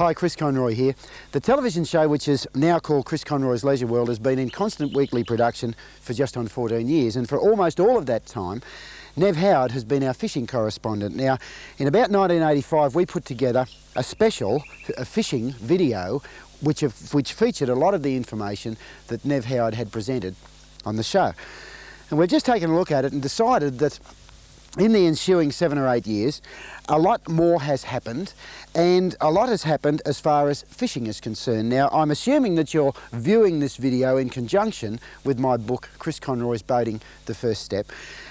Hi, Chris Conroy here. The television show, which is now called Chris Conroy's Leisure World, has been in constant weekly production for just on 14 years, and for almost all of that time, Nev Howard has been our fishing correspondent. Now, in about 1985, we put together a special fishing video which featured a lot of the information that Nev Howard had presented on the show. And we've just taken a look at it and decided that in the ensuing 7 or 8 years, a lot more has happened, and a lot has happened as far as fishing is concerned. Now, I'm assuming that you're viewing this video in conjunction with my book, Chris Conroy's Boating, The First Step.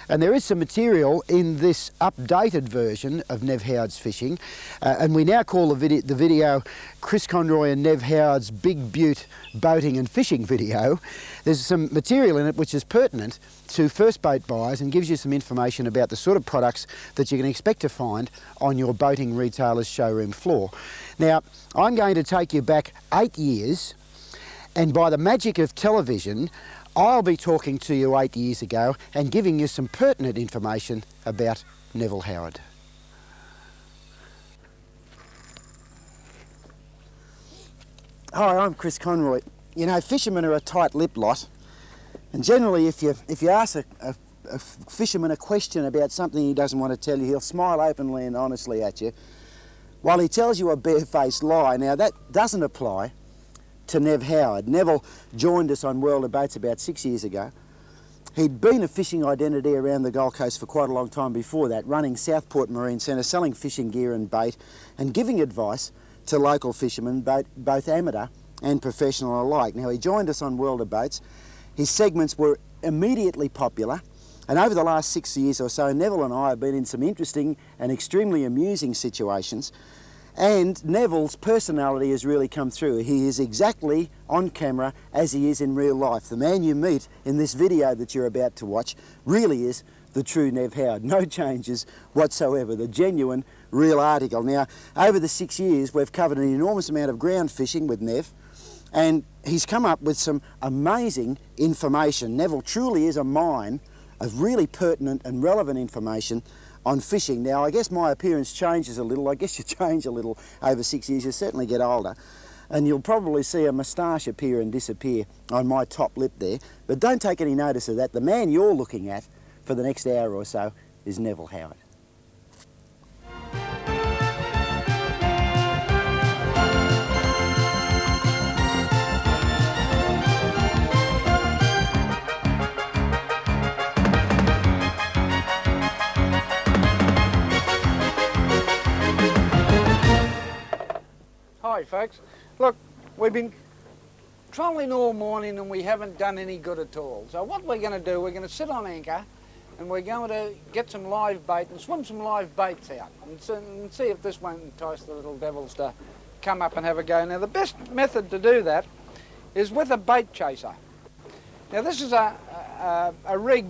And there is some material in this updated version of Nev Howard's fishing, and we now call the video Chris Conroy and Nev Howard's Big Beaut boating and fishing video. There's some material in it which is pertinent to first boat buyers and gives you some information about the sort of products that you can expect to find on your boating retailer's showroom floor. Now, I'm going to take you back 8 years, and by the magic of television, I'll be talking to you 8 years ago and giving you some pertinent information about Nev Howard. Hi, I'm Chris Conroy. You know, fishermen are a tight-lipped lot, and generally if you ask a fisherman a question about something he doesn't want to tell you, he'll smile openly and honestly at you while he tells you a barefaced lie. Now, that doesn't apply to Nev Howard. Neville joined us on World of Boats about 6 years ago. He'd been a fishing identity around the Gold Coast for quite a long time before that, running Southport Marine Centre, selling fishing gear and bait, and giving advice to local fishermen, both amateur and professional alike. Now, he joined us on World of Boats. His segments were immediately popular, and over the last 6 years or so, Neville and I have been in some interesting and extremely amusing situations. And Neville's personality has really come through. He is exactly on camera as he is in real life. The man you meet in this video that you're about to watch really is the true Nev Howard. No changes whatsoever. The genuine, real article. Now, over the 6 years, we've covered an enormous amount of ground fishing with Nev, and he's come up with some amazing information. Neville truly is a mine of really pertinent and relevant information on fishing. Now, I guess my appearance changes a little. I guess you change a little over 6 years. You certainly get older. And you'll probably see a moustache appear and disappear on my top lip there. But don't take any notice of that. The man you're looking at for the next hour or so is Nev Howard. Hi folks, look, we've been trolling all morning and we haven't done any good at all. So what we're going to do, we're going to sit on anchor and we're going to get some live bait and swim some live baits out and see if this won't entice the little devils to come up and have a go. Now, the best method to do that is with a bait chaser. Now, this is a rig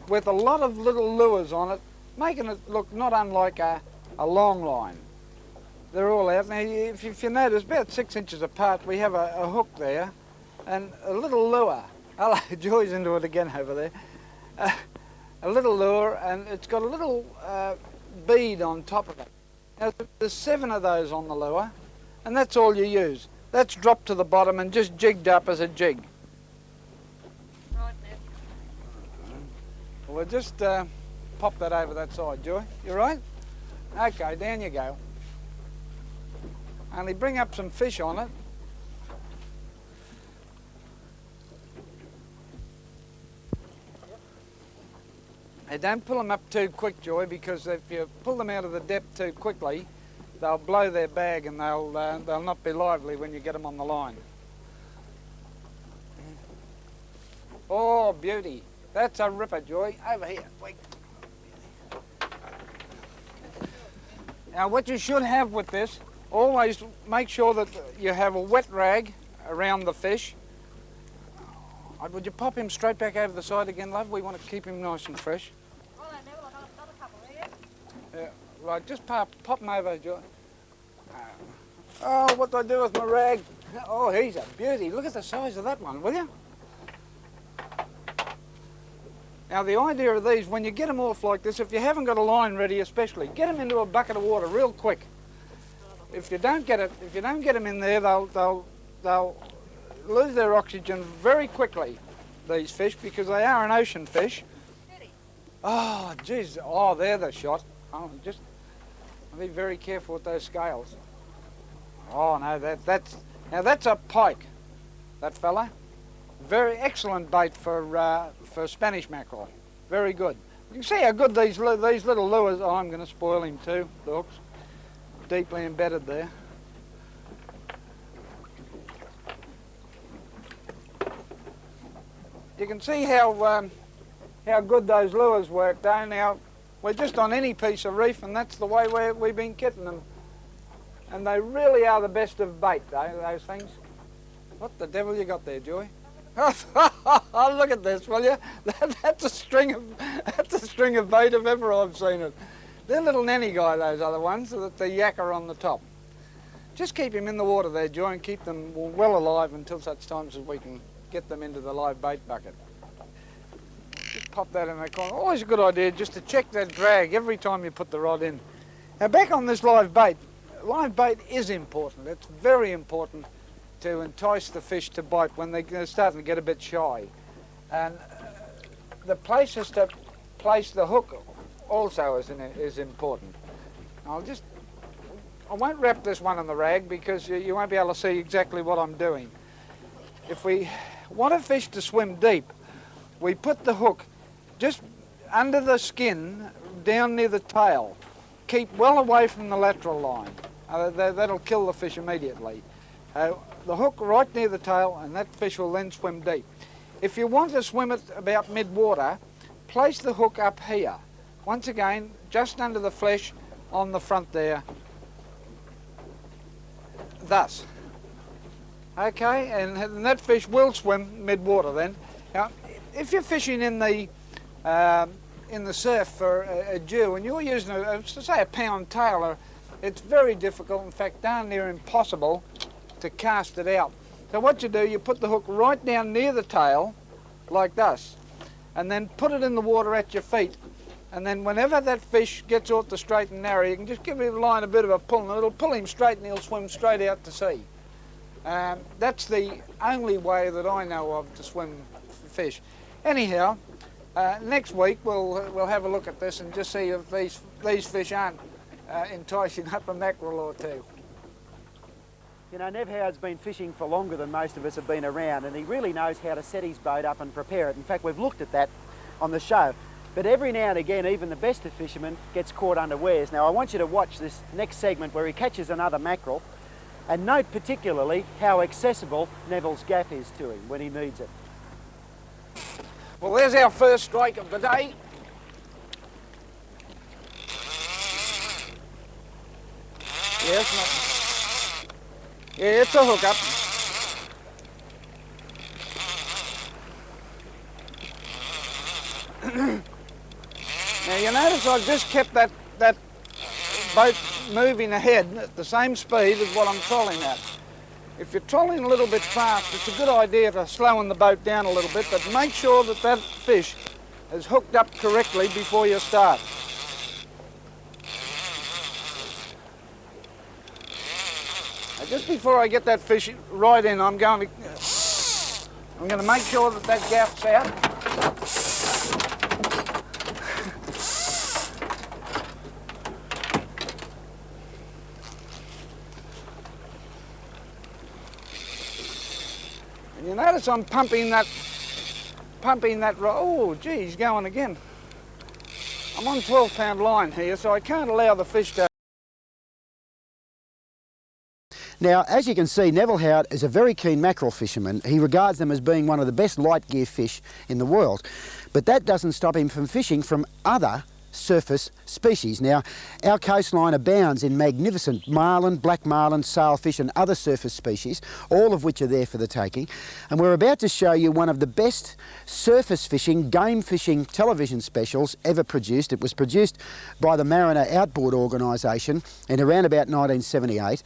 with a lot of little lures on it, making it look not unlike a long line. They're all out. Now, if you notice, about 6 inches apart, we have a hook there and a little lure. Hello, Joy's into it again over there. A little lure, and it's got a little bead on top of it. Now, there's 7 of those on the lure, and that's all you use. That's dropped to the bottom and just jigged up as a jig. Right, Nev. Well, we'll just pop that over that side, Joy. You right? Okay, down you go. Only bring up some fish on it. Hey, don't pull them up too quick, Joy, because if you pull them out of the depth too quickly, they'll blow their bag and they'll not be lively when you get them on the line. Oh, beauty. That's a ripper, Joy. Over here. Wait. Now, what you should have with this, always make sure that you have a wet rag around the fish. Would you pop him straight back over the side again, love? We want to keep him nice and fresh. Oh, I know, another couple here. Yeah, right, just pop him over, Joy. Oh, what do I do with my rag? Oh, he's a beauty. Look at the size of that one, will you? Now, the idea of these, when you get them off like this, if you haven't got a line ready especially, get them into a bucket of water real quick. if you don't get them in there, they'll lose their oxygen very quickly, these fish, because they are an ocean fish. Oh, geez. Oh, they're the shot. Oh, just be very careful with those scales. Oh, no, that's a pike, that fella. Very excellent bait for Spanish mackerel. Very good. You can see how good these little lures. Oh, I'm going to spoil him too. The hook's deeply embedded there. You can see how good those lures work, though. Now, we're just on any piece of reef, and that's the way we've been getting them. And they really are the best of bait, though, those things. What the devil you got there, Joey? Oh, look at this, will you? That's a string of bait if ever I've seen it. They're little nanny guy, those other ones, with the yakka on the top. Just keep him in the water there, Joy, and keep them well alive until such times as we can get them into the live bait bucket. Just pop that in the corner. Always a good idea just to check that drag every time you put the rod in. Now back on this live bait is important. It's very important to entice the fish to bite when they're starting to get a bit shy. And the places to place the hook also is important. I won't wrap this one in the rag because you won't be able to see exactly what I'm doing. If we want a fish to swim deep, we put the hook just under the skin, down near the tail. Keep well away from the lateral line. That'll kill the fish immediately. The hook right near the tail, and that fish will then swim deep. If you want to swim it about mid-water, place the hook up here. Once again, just under the flesh on the front there. Thus. Okay, and that fish will swim mid-water then. Now, if you're fishing in the surf for a Jew, and you're using, say, a pound tail, it's very difficult, in fact, darn near impossible to cast it out. So what you do, you put the hook right down near the tail, like this, and then put it in the water at your feet. And then whenever that fish gets off the straight and narrow, you can just give the line a bit of a pull, and it'll pull him straight and he'll swim straight out to sea. That's the only way that I know of to swim fish. Anyhow, next week we'll have a look at this and just see if these fish aren't enticing up a mackerel or two. You know, Nev Howard's been fishing for longer than most of us have been around, and he really knows how to set his boat up and prepare it. In fact, we've looked at that on the show. But every now and again, even the best of fishermen gets caught unawares. Now, I want you to watch this next segment where he catches another mackerel, and note particularly how accessible Neville's gaff is to him when he needs it. Well, there's our first strike of the day. Yes, yeah, it's a hookup. Now you notice I've just kept that boat moving ahead at the same speed as what I'm trolling at. If you're trolling a little bit fast, it's a good idea to slowing the boat down a little bit, but make sure that that fish is hooked up correctly before you start. Now, just before I get that fish right in, I'm going to make sure that that gaff's out. You notice I'm pumping that rod. Oh, gee, he's going again. I'm on 12-pound line here, so I can't allow the fish to... Now, as you can see, Nev Howard is a very keen mackerel fisherman. He regards them as being one of the best light gear fish in the world. But that doesn't stop him from fishing from other surface species. Now, our coastline abounds in magnificent marlin, black marlin, sailfish and other surface species, all of which are there for the taking. And we're about to show you one of the best surface fishing, game fishing television specials ever produced. It was produced by the Mariner Outboard Organisation in around about 1978.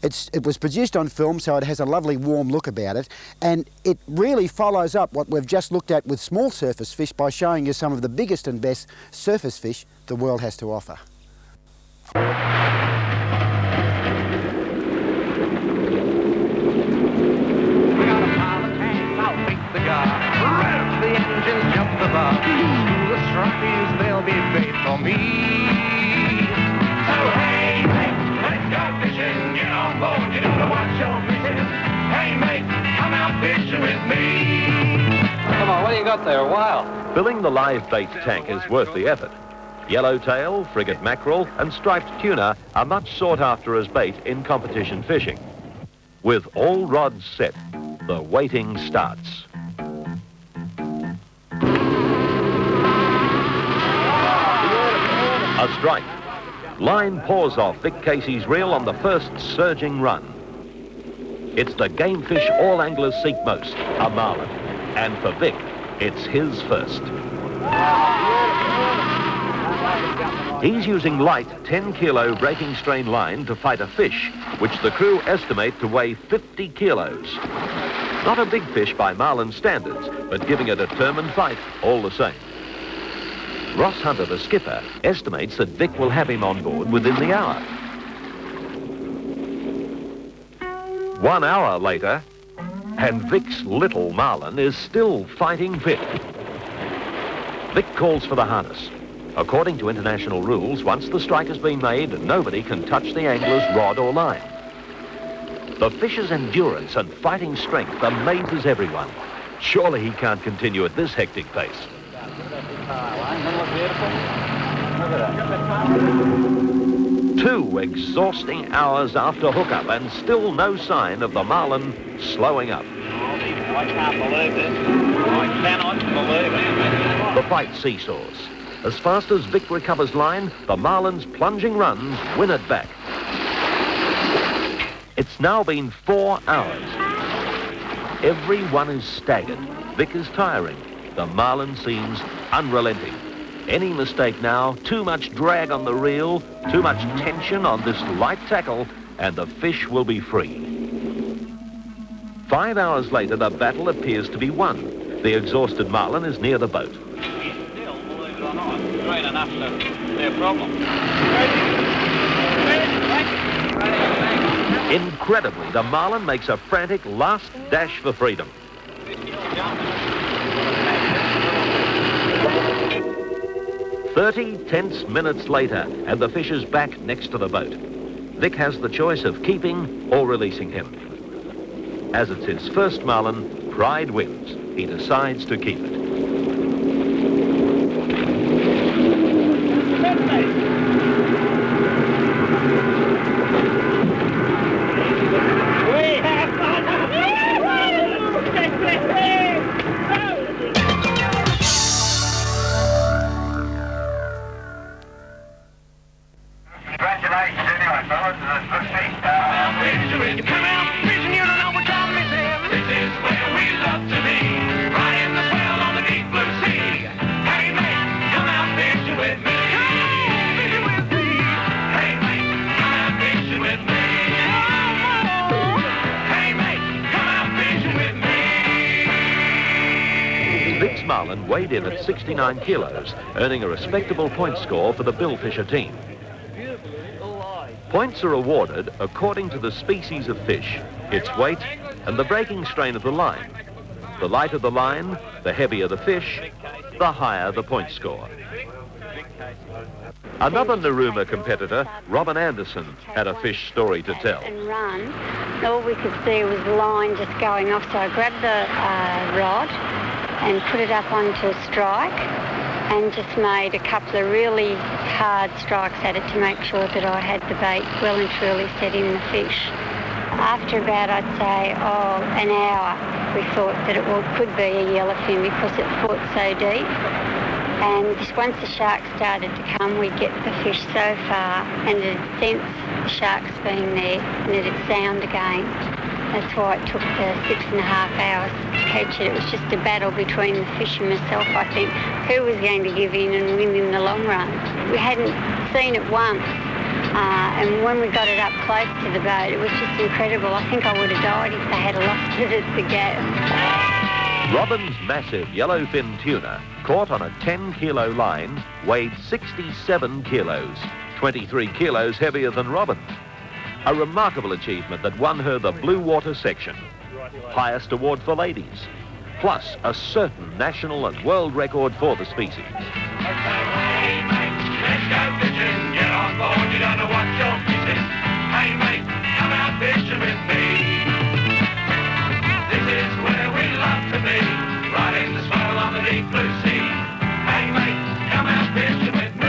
It was produced on film, so it has a lovely warm look about it, and it really follows up what we've just looked at with small surface fish by showing you some of the biggest and best surface fish the world has to offer. up the bar. School of strippies, there'll be bait for me. So hey, mate, let's go fishing. Get on board, you know what you're missing. Hey, mate, come out fishing with me. Come on, what do you got there? A whale? Filling the live bait tank is worth the effort. Yellowtail, frigate mackerel and striped tuna are much sought after as bait in competition fishing. With all rods set, the waiting starts. A strike. Line pours off Vic Casey's reel on the first surging run. It's the game fish all anglers seek most, a marlin. And for Vic, it's his first. He's using light 10-kilo breaking strain line to fight a fish, which the crew estimate to weigh 50 kilos. Not a big fish by marlin standards, but giving a determined fight all the same. Ross Hunter, the skipper, estimates that Vic will have him on board within the hour. 1 hour later, and Vic's little marlin is still fighting fit. Vic calls for the harness. According to international rules, once the strike has been made, nobody can touch the angler's rod or line. The fish's endurance and fighting strength amazes everyone. Surely he can't continue at this hectic pace. 2 exhausting hours after hookup and still no sign of the marlin slowing up. I can't believe this. I cannot believe it. The fight seesaws. As fast as Vic recovers line, the marlin's plunging runs win it back. It's now been 4 hours. Everyone is staggered. Vic is tiring. The marlin seems unrelenting. Any mistake now, too much drag on the reel, too much tension on this light tackle, and the fish will be free. 5 hours later, the battle appears to be won. The exhausted marlin is near the boat. Great enough to be a problem. Incredibly, the marlin makes a frantic last dash for freedom. 30 tense minutes later, and the fish is back next to the boat. Vic has the choice of keeping or releasing him. As it's his first marlin, pride wins. He decides to keep it. Marlin weighed in at 69 kilos, earning a respectable point score for the billfisher team. Points are awarded according to the species of fish, its weight, and the breaking strain of the line. The lighter the line, the heavier the fish, the higher the point score. Another Narooma competitor, Robin Anderson, had a fish story to tell. And run, all we could see was the line just going off, so I grabbed the rod and put it up onto a strike and just made a couple of really hard strikes at it to make sure that I had the bait well and truly set in the fish. After about, I'd say, an hour, we thought that it could be a yellowfin because it fought so deep. And just once the sharks started to come, we'd get the fish so far and it'd sense the sharks being there and it'd sound again. That's why it took the 6.5 hours to catch it. It was just a battle between the fish and myself, I think, who was going to give in and win in the long run. We hadn't seen it once, and when we got it up close to the boat, it was just incredible. I think I would have died if they had lost it at the gap. Robin's massive yellowfin tuna, caught on a 10-kilo line, weighed 67 kilos, 23 kilos heavier than Robin. A remarkable achievement that won her the Blue Water section. Highest award for ladies. plus a certain national and world record for the species. Hey mate, let's go fishing. Get on board, you don't know what you're missing. Hey mate, come out fishing with me. This is where we love to be, right in the swell on the deep blue sea. Hey mate, come out fishing with me.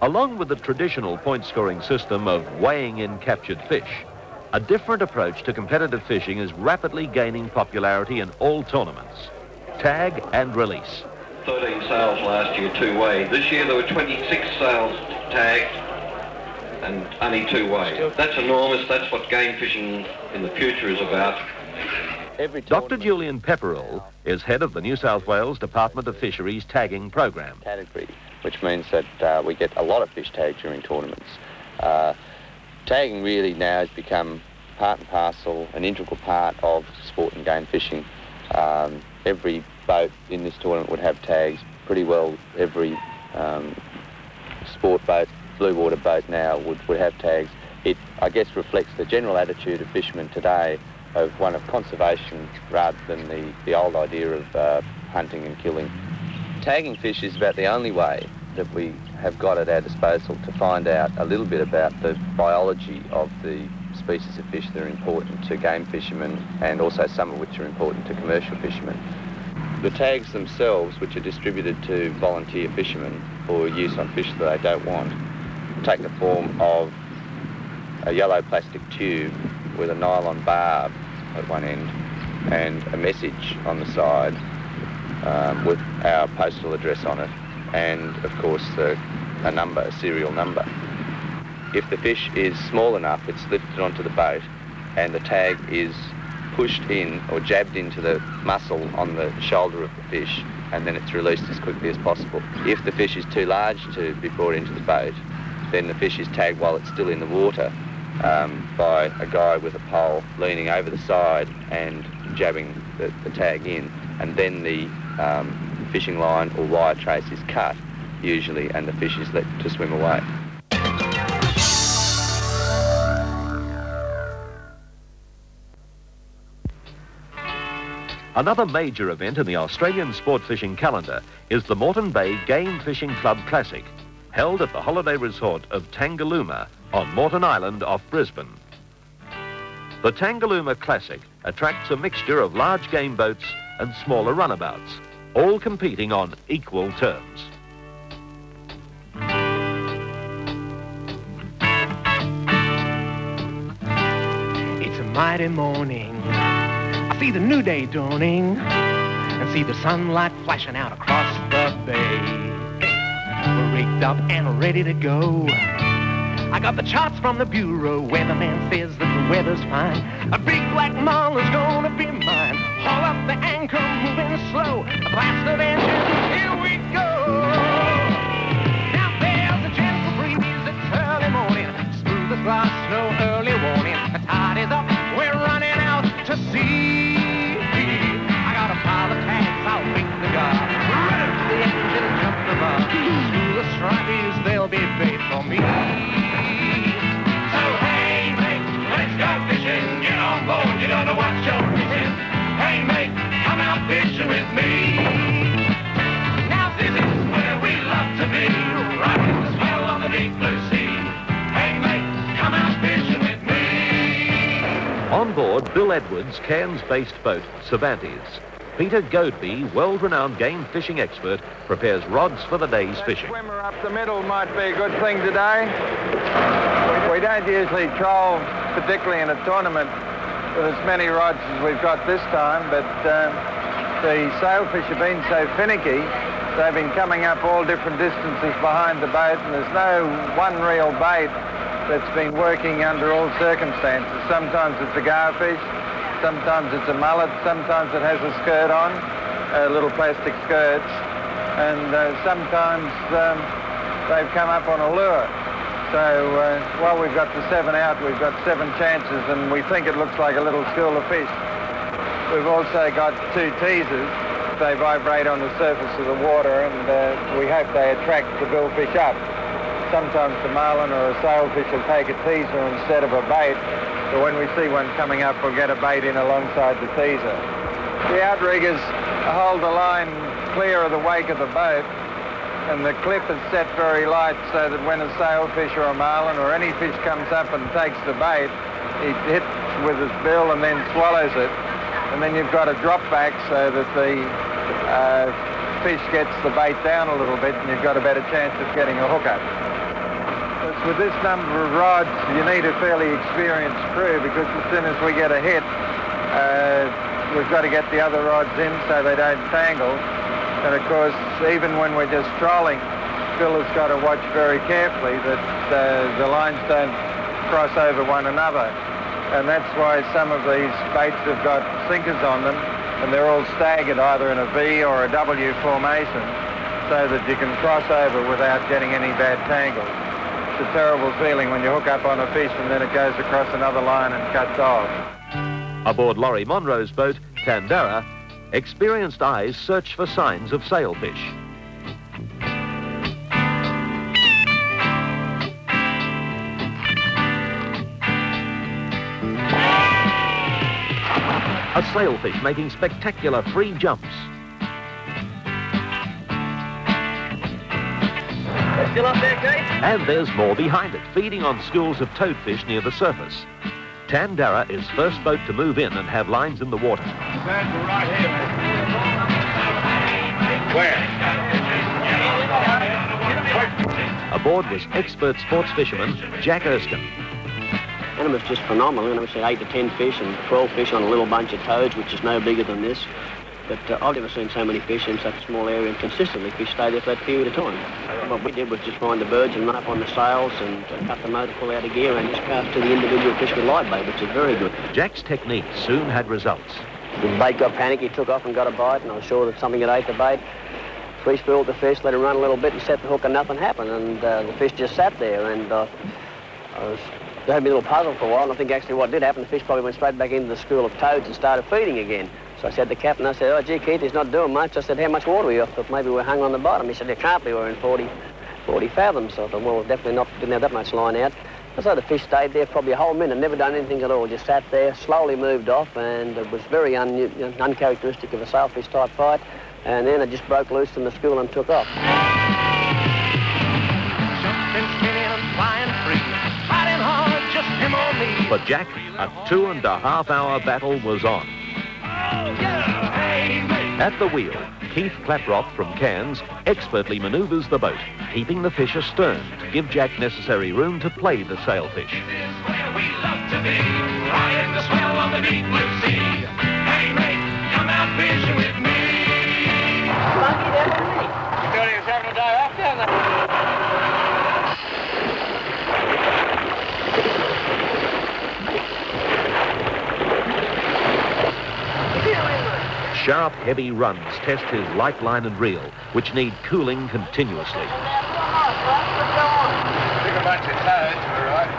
Along with the traditional point-scoring system of weighing in captured fish, a different approach to competitive fishing is rapidly gaining popularity in all tournaments. Tag and release. 13 sails last year, two-way. This year there were 26 sails tagged and only two-way. That's enormous. That's what game fishing in the future is about. Dr. Julian Pepperell is head of the New South Wales Department of Fisheries tagging program. Category, which means that we get a lot of fish tagged during tournaments. Tagging really now has become part and parcel, an integral part of sport and game fishing. Every boat in this tournament would have tags. Pretty well every sport boat, blue water boat now would have tags. It, I guess, reflects the general attitude of fishermen today of one of conservation rather than the old idea of hunting and killing. Tagging fish is about the only way that we have got at our disposal to find out a little bit about the biology of the species of fish that are important to game fishermen and also some of which are important to commercial fishermen. The tags themselves, which are distributed to volunteer fishermen for use on fish that they don't want, take the form of a yellow plastic tube with a nylon barb at one end and a message on the side with our postal address on it and, of course, a number, a serial number. If the fish is small enough, it's lifted onto the boat and the tag is pushed in or jabbed into the muscle on the shoulder of the fish and then it's released as quickly as possible. If the fish is too large to be brought into the boat, then the fish is tagged while it's still in the water by a guy with a pole leaning over the side and jabbing the tag in, and then the fishing line or wire trace is cut usually and the fish is let to swim away. Another major event in the Australian sport fishing calendar is the Moreton Bay Game Fishing Club Classic, held at the holiday resort of Tangalooma on Moreton Island off Brisbane. The Tangalooma Classic attracts a mixture of large game boats and smaller runabouts, all competing on equal terms. It's a mighty morning. I see the new day dawning and see the sunlight flashing out across the bay. We're rigged up and ready to go. I got the charts from the bureau. Weatherman says that the weather's fine. A big black marlin's gonna be mine. Haul up the anchor, moving slow. A blast of engines, here we go. Now there's a gentle breeze, it's early morning. Smooth as glass, no early warning. The tide is up, we're running out to sea. I got a pile of tags, I'll wing the guard. Run up to the engine, jump the bar. Smooth as stripes, they'll be bait for me. Get on board, you don't know what you're missing. Hey mate, come out fishing with me. Now this is where we love to be, right in the swell on the deep blue sea. Hey mate, come out fishing with me. On board Bill Edwards' Cairns-based boat, Cervantes, Peter Godeby, world-renowned game fishing expert, prepares rods for the day's fishing. Swimmer up the middle might be a good thing today. We don't usually troll, particularly in a tournament, with as many rods as we've got this time, but the sailfish have been so finicky, they've been coming up all different distances behind the boat, and there's no one real bait that's been working under all circumstances. Sometimes it's a garfish, sometimes it's a mullet, sometimes it has a skirt on, little plastic skirts, and sometimes they've come up on a lure. So while we've got the 7 out, we've got 7 chances, and we think it looks like a little school of fish. We've also got 2 teasers. They vibrate on the surface of the water, and we hope they attract the billfish up. Sometimes the marlin or a sailfish will take a teaser instead of a bait, So when we see one coming up, we'll get a bait in alongside the teaser. The outriggers hold the line clear of the wake of the boat, and the clip is set very light so that when a sailfish or a marlin or any fish comes up and takes the bait, he hits with his bill and then swallows it. And then you've got a drop back so that the fish gets the bait down a little bit and you've got a better chance of getting a hook up. With this number of rods, you need a fairly experienced crew, because as soon as we get a hit, we've got to get the other rods in so they don't tangle. And of course, even when we're just trolling, Phil has got to watch very carefully that the lines don't cross over one another. And that's why some of these baits have got sinkers on them, and they're all staggered either in a V or a W formation, so that you can cross over without getting any bad tangles. It's a terrible feeling when you hook up on a fish and then it goes across another line and cuts off. Aboard Laurie Monroe's boat, Tandara, experienced eyes search for signs of sailfish. A sailfish making spectacular free jumps. Still up there, Kate? And there's more behind it, feeding on schools of toadfish near the surface. Tandara is first boat to move in and have lines in the water. Right here, mate. Where? Aboard was expert sports fisherman Jack Erskine. And it was just phenomenal. And we said 8 to 10 fish and 12 fish on a little bunch of toads, which is no bigger than this. But I've never seen so many fish in such a small area, and consistently fish stay there for that period of time. What we did was just find the birds and run up on the sails and cut the motor, pull out a gear and just cast to the individual fish with live bait, which is very good. Jack's technique soon had results. The bait got panicky, he took off and got a bite, and I was sure that something had ate the bait. Free spooled the fish, let him run a little bit and set the hook and nothing happened, and the fish just sat there, and they had me a little puzzled for a while, and I think actually what did happen, the fish probably went straight back into the school of toads and started feeding again. So I said to the captain, I said, "Oh, gee, Keith, he's not doing much." I said, "How much water are you?" I thought maybe we're hung on the bottom. He said, "It can't be, we're in 40 fathoms." So I thought, well, definitely not, didn't have that much line out. So the fish stayed there probably a whole minute, never done anything at all, just sat there, slowly moved off, and it was very uncharacteristic of a sailfish type fight. And then it just broke loose from the school and took off. Jumping, spinning, and flying free, fighting hard, just him or me. For Jack, a 2.5-hour battle was on. At the wheel, Keith Klaproth from Cairns expertly manoeuvres the boat, keeping the fish astern to give Jack necessary room to play the sailfish. This is where we love to be, riding the swell on the deep blue sea. Hey, mate, come out fishing with me. Lucky that was me. You thought he was having a day off down there? Sharp, heavy runs test his light line and reel, which need cooling continuously. Big a bunch of toads, all right.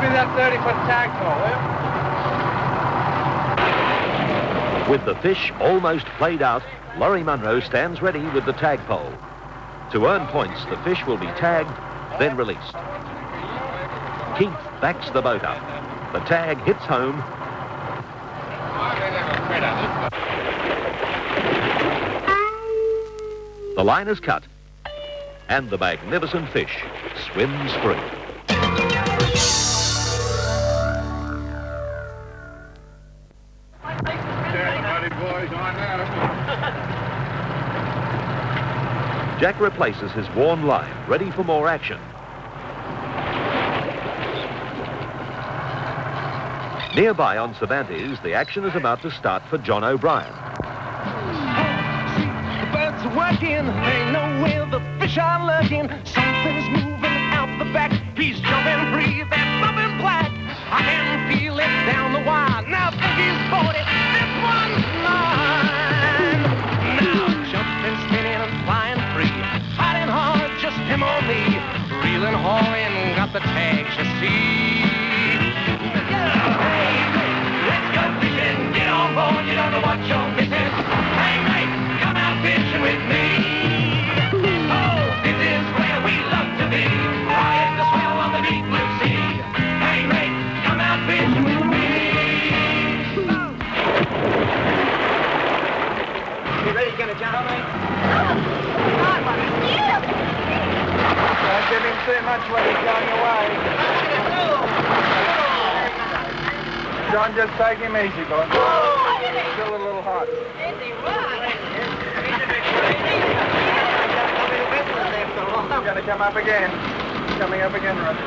That 30-foot tagpole, will you? With the fish almost played out, Laurie Monroe stands ready with the tagpole. To earn points, the fish will be tagged, then released. Keith backs the boat up. The tag hits home. The line is cut, and the magnificent fish swims free. Jack replaces his worn line, ready for more action. Nearby on Cervantes, the action is about to start for John O'Brien. The birds are working, they know where the fish are lurking. Something's moving out the back. He's jumping free, that's something black. I can feel it down the wire. Now think he's bought it, this one's mine. Now jumping, spinning and flying free, fighting hard, just him or me. Reeling, hauling, got the tags, you see. Yeah, hey, let's go fishing, get on board, you don't know what you're missing. Hey mate, come out fishing with me. Oh, this is where we love to be, riding the swell on the deep blue sea. Hey mate, come out fishing with me. You ready to get a jump, mate? Don't give him too much when he's going away. John, just take him easy, boy. Still a little hot. He's going to come up again. He's coming up again, Roger.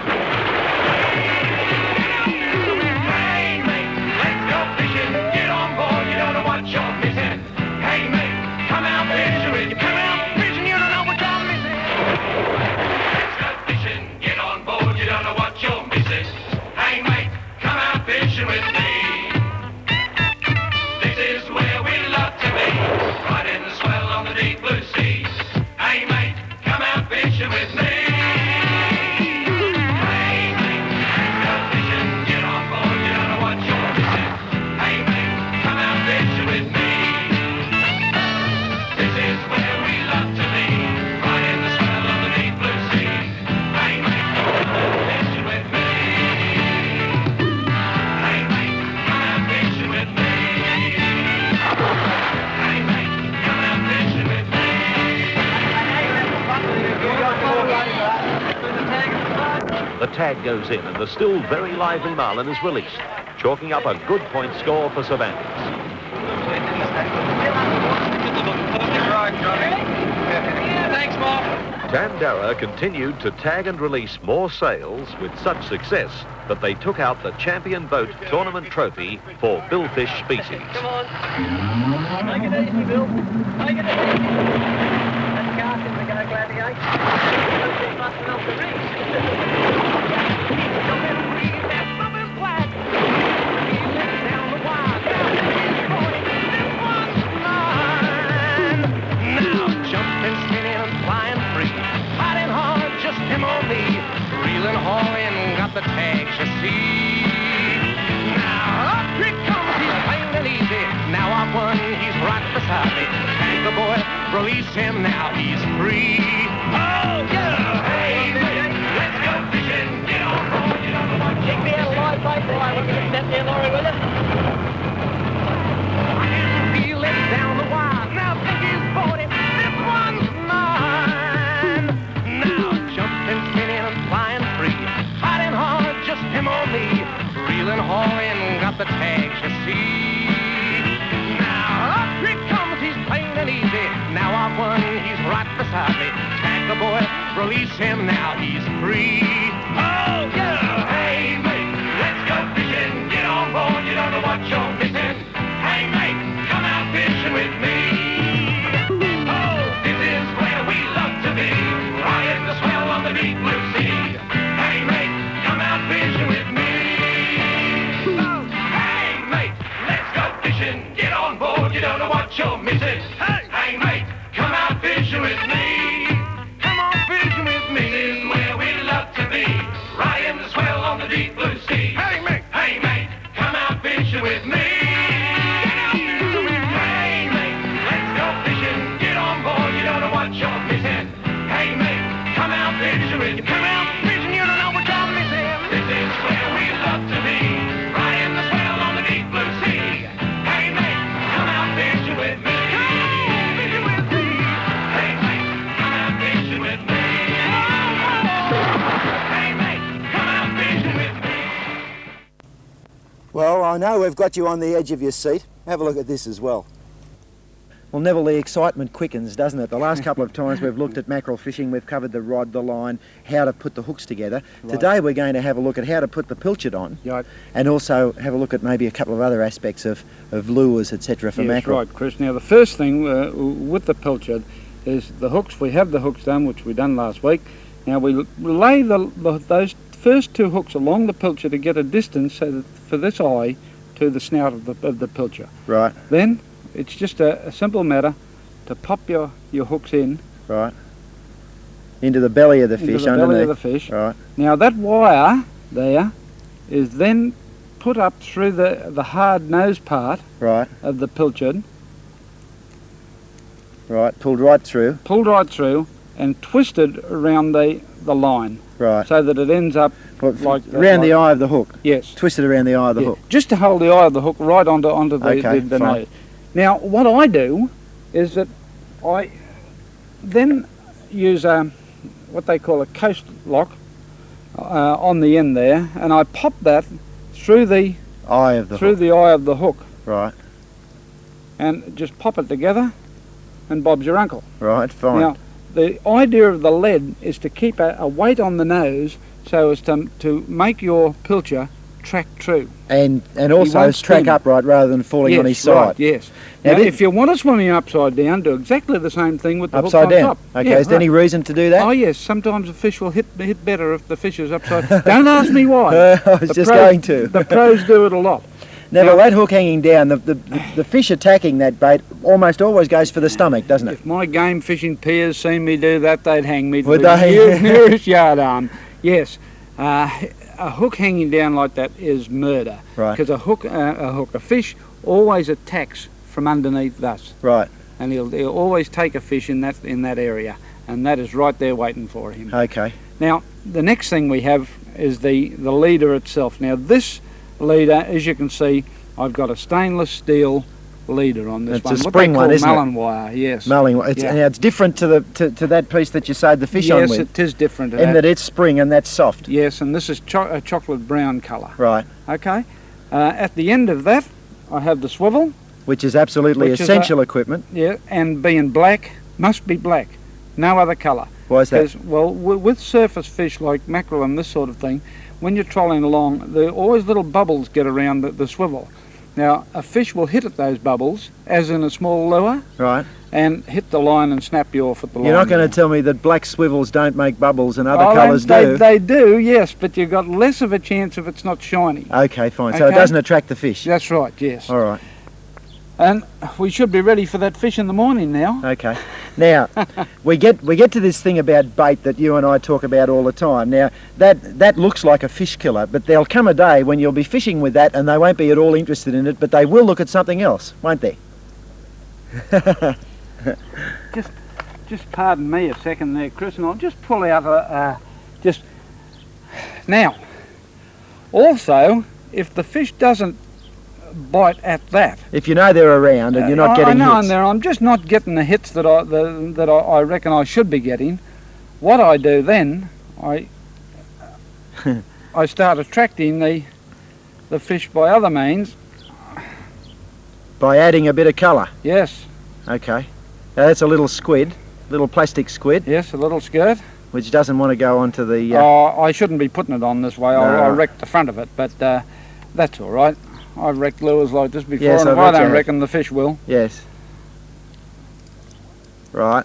Hey mate, let's go fishing. Get on board, you don't know what you're missing. Hey mate, come out fishing with you. Come out fishing, you don't know what you're missing. Let's go fishing. Get on board, you don't know what you're missing. Hey mate, come out fishing with me. This is where we love to be, riding the swell on the deep blue sea. Hey mate, come out fishing with me. The tag goes in and the still very lively marlin is released, chalking up a good point score for Cervantes. Thanks, Mark. Tandera continued to tag and release more sails with such success that they took out the Champion Boat Tournament trophy for billfish species. Come on. Take it easy, Bill. Take it easy. That carcass are going to gladiate. They're busting off the reef. Reeling, hauling, got the tags, you see. Now up he comes, he's plain and easy. Now I've won, he's right beside me. Anchor boy, release him now, he's free. Oh yeah, hey mate, let's go fishing. Get on board, you don't know what you're missing. Live bait, boy. Want me to step there, Laurie, with it? I can feel it down the wire. Now think he's bought it, this one's mine. Now jumping, spinning and flying free, fighting hard, just him or me. Reeling, hauling, got the tags, you see. Now up he comes, he's plain and easy. Now I've won, he's right beside me. Anchor boy, release him now, he's free. Oh yeah, hey mate, let's go fishing. Get on board, you don't know what you're missing. Hey mate, come out fishing with me. Oh, this is where we love to be, riding the swell on the deep blue sea. Hey mate, come out fishing with me. Oh, hey mate, let's go fishing. Get on board, you don't know what you're missing. Hey mate, come out fishing with me. Come on fishing with me. This is where we love to be, riding the swell on the deep blue sea. Hey mate, come out fishing with me. Hey mate, let's go fishing. Get on board, you don't know what you're missing. Hey mate, come out fishing with me. Come out fishing, you don't know what you're missing. This is where we love to be, riding the swell on the deep blue sea. Hey mate, come out fishing with me. Come on, fishing with me. Hey mate, come out fishing with me. Hey mate, come out fishing with me. Well, I know we've got you on the edge of your seat. Have a look at this as well. Well, Neville, the excitement quickens, doesn't it? The last couple of times we've looked at mackerel fishing, we've covered the rod, the line, how to put the hooks together. Right. Today we're going to have a look at how to put the pilchard on, right, and also have a look at maybe a couple of other aspects of lures, etc. for mackerel. That's right, Chris. Now, the first thing with the pilchard is the hooks. We have the hooks done, which we done last week, Now we lay those first 2 hooks along the pilcher to get a distance so that for this eye to the snout of the pilcher. Right. Then it's just a simple matter to pop your hooks in. Right. Into the belly of the fish, into the underneath. belly of the fish. Right. Now that wire there is then put up through the hard nose part Right. of the pilchard. Right. Pulled right through. Pulled right through and twisted around the line. Right. So that it ends up like around the eye of the hook. Yes. Twisted around the eye of the hook. Just to hold the eye of the hook right onto the fine. nose. Now what I do is that I then use what they call a coast lock on the end there, and I pop that through the eye of the hook. Right. And just pop it together, and Bob's your uncle. Right. Fine. Now the idea of the lead is to keep a weight on the nose so as to make your pilcher track true. And also track upright rather than falling on his side. Right, yes. Now, if you want to swim him upside down, do exactly the same thing with the hook on top. Okay, is there any reason to do that? Oh yes, sometimes a fish will hit better if the fish is upside. Don't ask me why. I was just going to. The pros do it a lot. Now, that hook hanging down, the fish attacking that bait almost always goes for the stomach, doesn't it? If my game fishing peers seen me do that, they'd hang me to Would the they? nearest yardarm. Yes. A hook hanging down like that is murder. Right. Because a fish always attacks from underneath thus. Right. And he'll always take a fish in that area, and that is right there waiting for him. Okay. Now the next thing we have is the leader itself. Now this leader, as you can see, I've got a stainless steel leader on this it's one. a spring what one, they call isn't Malin it? wire, yes. Malin wire. Now it's different to that piece that you sewed the fish on with. Yes, it is different. In that it's spring and that's soft. Yes, and this is a chocolate brown colour. Right. Okay. At the end of that, I have the swivel. Which is absolutely essential equipment. Yeah, and being black, must be black. No other colour. Why is that? Well, with surface fish like mackerel and this sort of thing, when you're trolling along, there always little bubbles get around the swivel. Now, a fish will hit at those bubbles, as in a small lure, right, and hit the line and snap you off at the line. You're not going to tell me that black swivels don't make bubbles and other colours do? They do, yes, but you've got less of a chance if it's not shiny. Okay, fine. So it doesn't attract the fish? That's right, yes. All right. And we should be ready for that fish in the morning now. Okay. Now, we get to this thing about bait that you and I talk about all the time. Now, that looks like a fish killer, but there'll come a day when you'll be fishing with that and they won't be at all interested in it, but they will look at something else, won't they? Just pardon me a second there, Chris, and I'll just pull out Now, also, if the fish doesn't bite at that. If you know they're around and you're not getting hits. I know I'm just not getting the hits that I reckon I should be getting. What I do then, I start attracting the fish by other means. By adding a bit of colour? Yes. Okay. Now that's a little squid, little plastic squid. Yes, a little skirt. Which doesn't want to go onto the... I shouldn't be putting it on this way. I'll wreck the front of it, but that's all right. I've wrecked lures like this before, yes, and I don't reckon the fish will. Yes. Right.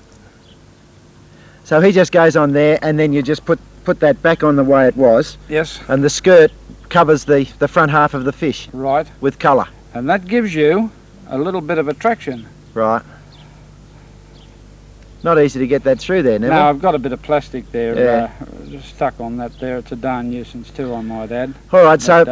So he just goes on there, and then you just put that back on the way it was. Yes. And the skirt covers the front half of the fish. Right. With colour. And that gives you a little bit of attraction. Right. Not easy to get that through there, Neville. No, I've got a bit of plastic there stuck on that there. It's a darn nuisance too, I might add. All right, so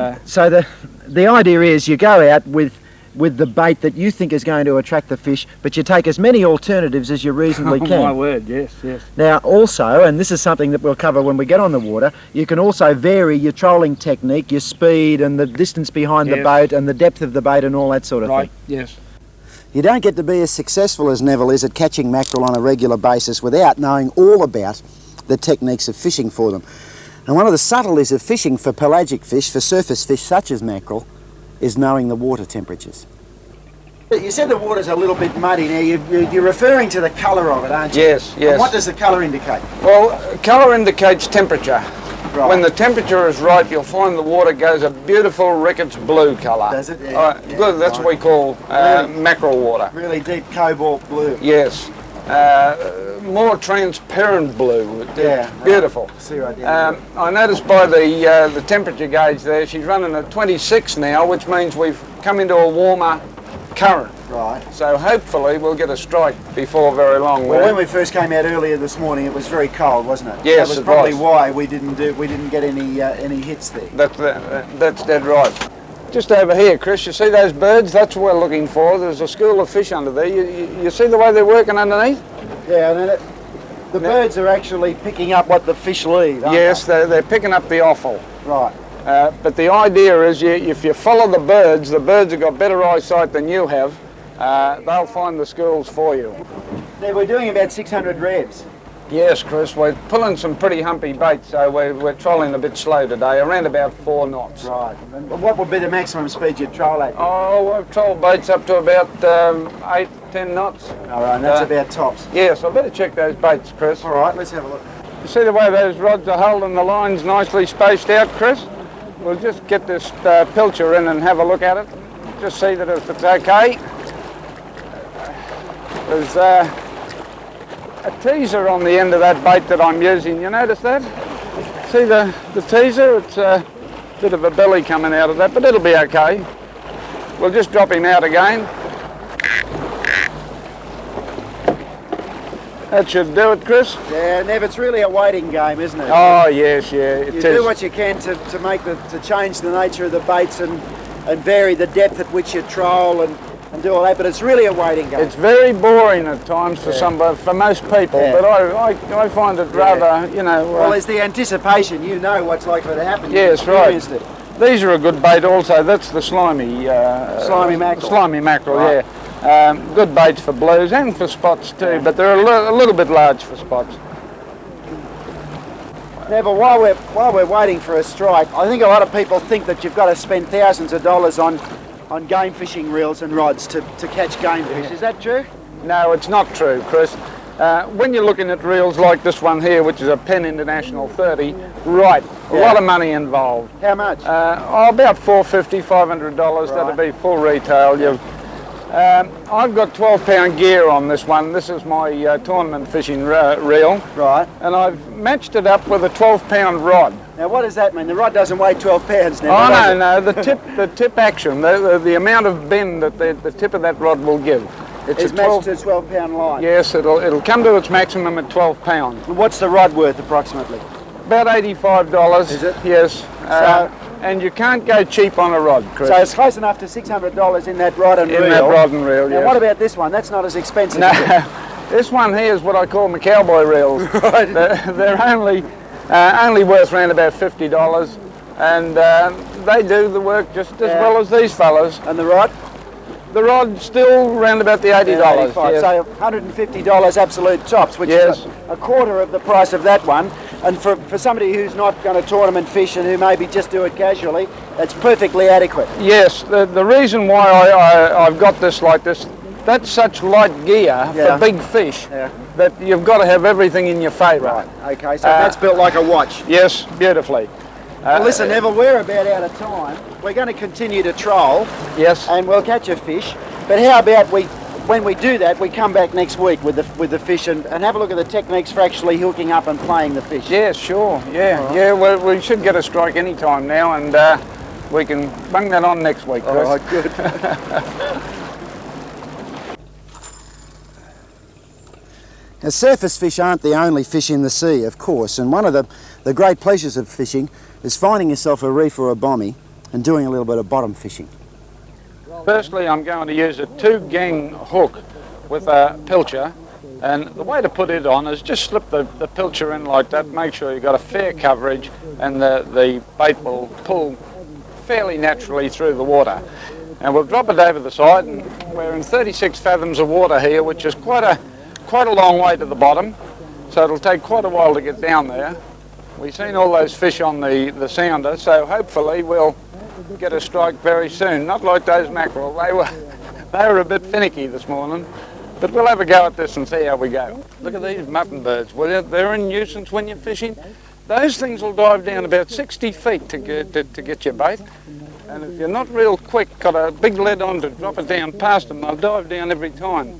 the idea is you go out with the bait that you think is going to attract the fish, but you take as many alternatives as you reasonably can. Oh, my word, yes, yes. Now, also, and this is something that we'll cover when we get on the water, you can also vary your trolling technique, your speed and the distance behind the boat and the depth of the bait and all that sort of thing. Right, yes. You don't get to be as successful as Neville is at catching mackerel on a regular basis without knowing all about the techniques of fishing for them. And one of the subtleties of fishing for pelagic fish, for surface fish such as mackerel, is knowing the water temperatures. You said the water's a little bit muddy. Now, you're referring to the colour of it, aren't you? Yes, yes. And what does the colour indicate? Well, colour indicates temperature. Right. When the temperature is right, you'll find the water goes a beautiful Ricketts blue colour. Does it? Yeah. Good, that's what we call mackerel water. Really deep cobalt blue. Yes. more transparent blue. Yeah. Beautiful. See right there. I noticed by the temperature gauge there, she's running at 26 now, which means we've come into a warmer current. Right. So hopefully we'll get a strike before very long. Well, when we first came out earlier this morning, it was very cold, wasn't it? Yes, that was it probably was. why we didn't get any hits there. That's dead right. Just over here, Chris, you see those birds? That's what we're looking for. There's a school of fish under there. You see the way they're working underneath? Yeah, and then the birds are actually picking up what the fish leave, aren't Yes, they're picking up the offal. Right. But the idea is if you follow the birds have got better eyesight than you have. They'll find the schools for you. Now, we're doing about 600 revs. Yes, Chris, we're pulling some pretty humpy bait, so we're trolling a bit slow today, around about 4 knots. Right. And what would be the maximum speed you'd troll at? Oh, we've trolled baits up to about 8, 10 knots. All right, and that's about tops. Yes, I better check those baits, Chris. All right, let's have a look. You see the way those rods are holding the lines nicely spaced out, Chris? We'll just get this pilcher in and have a look at it. Just see that if it's okay. There's a teaser on the end of that bait that I'm using. You notice that? See the teaser? It's a bit of a belly coming out of that, but it'll be okay. We'll just drop him out again. That should do it, Chris. Yeah, Nev, it's really a waiting game, isn't it? Oh yes, yeah. It you is. do what you can to change the nature of the baits and vary the depth at which you troll and do all that, but it's really a waiting game. It's very boring at times for most people, but I find it rather, you know. Well, there's the anticipation. You know what's likely to happen. Yes, right. It. These are a good bait also. That's the slimy mackerel. Slimy mackerel, right. Yeah. Good baits for blues and for spots too, but they're a little bit large for spots. Now, but while we're waiting for a strike, I think a lot of people think that you've got to spend thousands of dollars on game fishing reels and rods to catch game fish. Is that true? No, it's not true, Chris. When you're looking at reels like this one here, which is a Penn International 30, right, a lot of money involved. How much? About $450, $500. Right. That'll be full retail. I've got 12-pound gear on this one. This is my tournament fishing reel. Right. And I've matched it up with a 12-pound rod. Now, what does that mean? The rod doesn't weigh 12 pounds now. Oh, no. The tip action, the amount of bend that the tip of that rod will give. It's matched to a 12-pound line. Yes, it'll come to its maximum at 12 pounds. What's the rod worth approximately? About $85. Is it? Yes. And you can't go cheap on a rod, Chris. So it's close enough to $600 in that rod and reel. In that rod and reel, yes. Now, what about this one? That's not as expensive. No, is it? this one here is what I call my cowboy reels. Right. They're only worth around about $50, and they do the work just as well as these fellas. And the rod? The rod's still around about the $80. Yes. Yes. So $150 absolute tops, which is a quarter of the price of that one. And for somebody who's not going to tournament fish and who maybe just do it casually, it's perfectly adequate. Yes, the reason why I've got this like this, that's such light gear for big fish that you've got to have everything in your favour. Right, okay, so that's built like a watch. Yes, beautifully. Well, listen, Neville, we're about out of time. We're going to continue to troll. Yes. And we'll catch a fish. But how about when we do that, we come back next week with the fish and have a look at the techniques for actually hooking up and playing the fish. Yeah, sure. Yeah, right. yeah. Well, we should get a strike any time now, and we can bung that on next week, Chris. All right, good. Now, surface fish aren't the only fish in the sea, of course, and one of the great pleasures of fishing is finding yourself a reef or a bommy and doing a little bit of bottom fishing. Firstly, I'm going to use a 2-gang hook with a pilcher, and the way to put it on is just slip the pilcher in like that, make sure you've got a fair coverage, and the bait will pull fairly naturally through the water. And we'll drop it over the side, and we're in 36 fathoms of water here, which is quite a long way to the bottom, so it'll take quite a while to get down there. We've seen all those fish on the sounder, so hopefully we'll get a strike very soon. Not like those mackerel, they were a bit finicky this morning, but we'll have a go at this and see how we go. Look at these mutton birds, will you? They're a nuisance when you're fishing. Those things will dive down about 60 feet to get your bait, and if you're not real quick, got a big lead on to drop it down past them, they'll dive down every time.